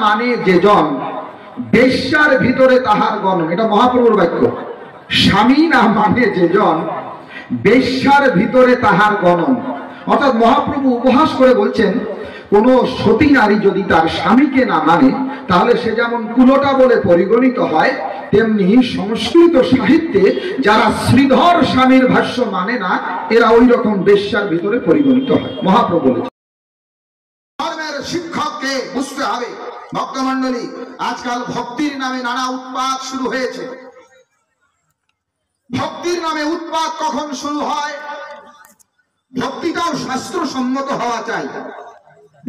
মানে যেজন বেশ্যার ভিতরে তাহার গণ, এটা মহাপ্রভুর বাক্য। স্বামী না মানে যেজন বেশ্যার ভিতরে তাহার গণন। অর্থাৎ মহাপ্রভু উপহাস করে বলছেন, কোন সতী নারী যদি তার স্বামীকে না মানে তাহলে সে যেমন কুলোটা বলে পরিগণিত হয়, তেমনি সংস্কৃত সাহিত্যে যারা শ্রীধর স্বামীর ভাষ্য মানে না এরা ওই রকম বেশ্যার ভিতরে পরিগণিত হয়। মহাপ্রভু বলেছেন। ধর্মের শিক্ষককে বুঝতে হবে ভক্তমণ্ডলী, আজকাল ভক্তির নামে নানা উৎপাত শুরু হয়েছে। ভক্তির নামে উৎপাত কখন শুরু হয়? ভক্তিটাও শাস্ত্রসম্মত হওয়া চাই।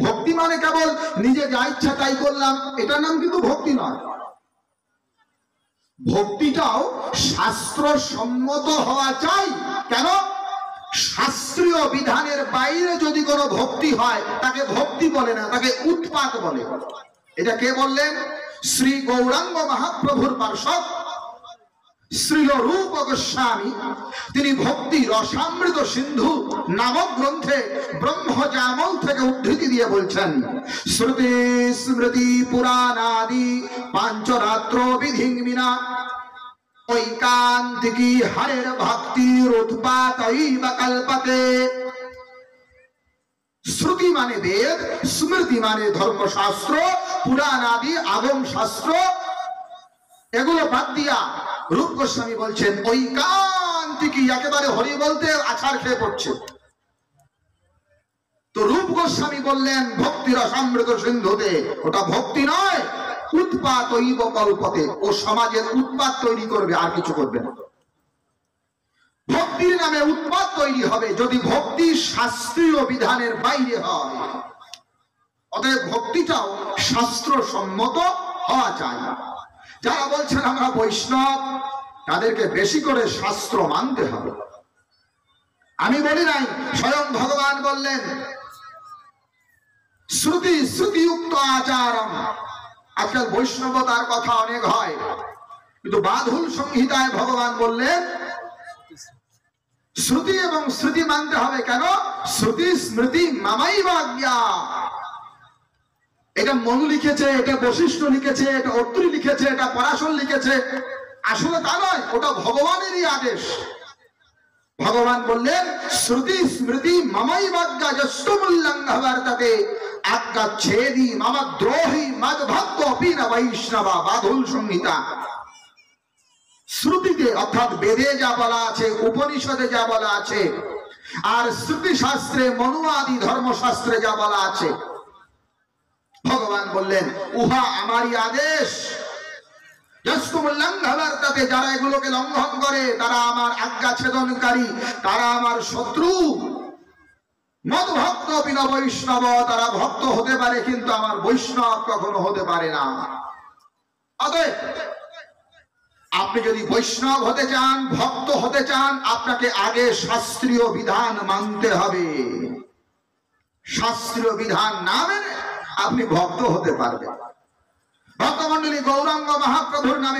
ভক্তি মানে কেবল নিজে যা ইচ্ছা তাই করলাম, এটার নাম কিন্তু ভক্তি নয়। ভক্তিটাও শাস্ত্রসম্মত হওয়া চাই। কেন? শাস্ত্রীয় বিধানের বাইরে যদি কোনো ভক্তি হয় তাকে ভক্তি বলে না, তাকে উৎপাত বলে। এটা কে বললেন? শ্রী গৌরাঙ্গ মহাপ্রভুর পার্ষদ শ্রীল রূপ গোস্বামী। তিনি ভক্তি রসামৃত সিন্ধু নামক গ্রন্থে ব্রহ্মজামল থেকে উদ্ধৃতি দিয়ে বলছেন, শ্রুতি স্মৃতি পুরাণাদি পাঞ্চরাত্র বিধিংমিনা ঐকান্তিকী হরের ভক্তির উৎপাতৈব কল্পতে। শ্রুতি মানে বেদ, স্মৃতি মানে ধর্মশাস্ত্র, পুরাণাদি আগম শাস্ত্র, এগুলো বাদ দিয়া রূপ গোস্বামী বলছেন ঐকান্তিকী, একেবারে হরি বলতে আছাড় খেয়ে পড়ছে। তো রূপ গোস্বামী বললেন ভক্তির রসামৃত সিন্ধুতে, ওটা ভক্তি নয়, উৎপাতৈব কল্পতে। ও সমাজের উৎপাত তৈরি করবে, আর কিছু করবে না। ভক্তির নামে উৎপাত তৈরি হবে যদি ভক্তি শাস্ত্রীয় বিধানের বাইরে হয়। অতএব ভক্তিটাও শাস্ত্রসম্মত হওয়া চাই। যারা বলছেন আমরা বৈষ্ণব, তাদেরকে বেশি করে শাস্ত্র মানতে হবে। আমি বলি নাই, স্বয়ং ভগবান বললেন শ্রুতি শ্রুতিযুক্ত আচারম। আজকাল বৈষ্ণবতার কথা অনেক হয়, কিন্তু বাদুল সংহিতায় ভগবান বললেন শ্রুতি এবং স্মৃতি মানতে হবে। কেন? শ্রুতি স্মৃতি মামাইব আজ্ঞা। এটা মনু লিখেছে, এটা বশিষ্ঠ লিখেছে, এটা অত্রি লিখেছে, এটা পরাশর লিখেছে, আসলে তা নয়, ওটা ভগবানেরই আদেশ। ভগবান বললেন শ্রুতি স্মৃতি মামাইব আজ্ঞা যস্তমুল্লঙ্ঘবর্ততে আজ্ঞা ছেদি মম দ্রোহী মদ্ভক্ত অপি ন বৈষ্ণবা। বাদুল সংহিতা। শ্রুতিতে অর্থাৎ বেদে যা বলা আছে, উপনিষদে যা বলা আছে, আর শ্রুতি শাস্ত্রে মনুয়াদি ধর্মশাস্ত্রে যা বলা আছে, ভগবান বললেন উহা আমারই আদেশ। যস্তমুল্লঙ্ঘবর্ততে, যারা এগুলোকে লঙ্ঘন করে তারা আমার আজ্ঞা ছেদনকারী, তারা আমার শত্রু। মদ্ভক্ত অপি ন বৈষ্ণব, তারা ভক্ত হতে পারে কিন্তু আমার বৈষ্ণব কখনো হতে পারে না। অতএব আপনি যদি বৈষ্ণব হতে চান, ভক্ত হতে চান, আপনাকে আগে শাস্ত্রীয় বিধান মানতে হবে। শাস্ত্রীয় বিধান না মেনে আপনি ভক্ত হতে পারবেন। ভক্তমণ্ডলী, গৌরাঙ্গ মহাপ্রভুর নামে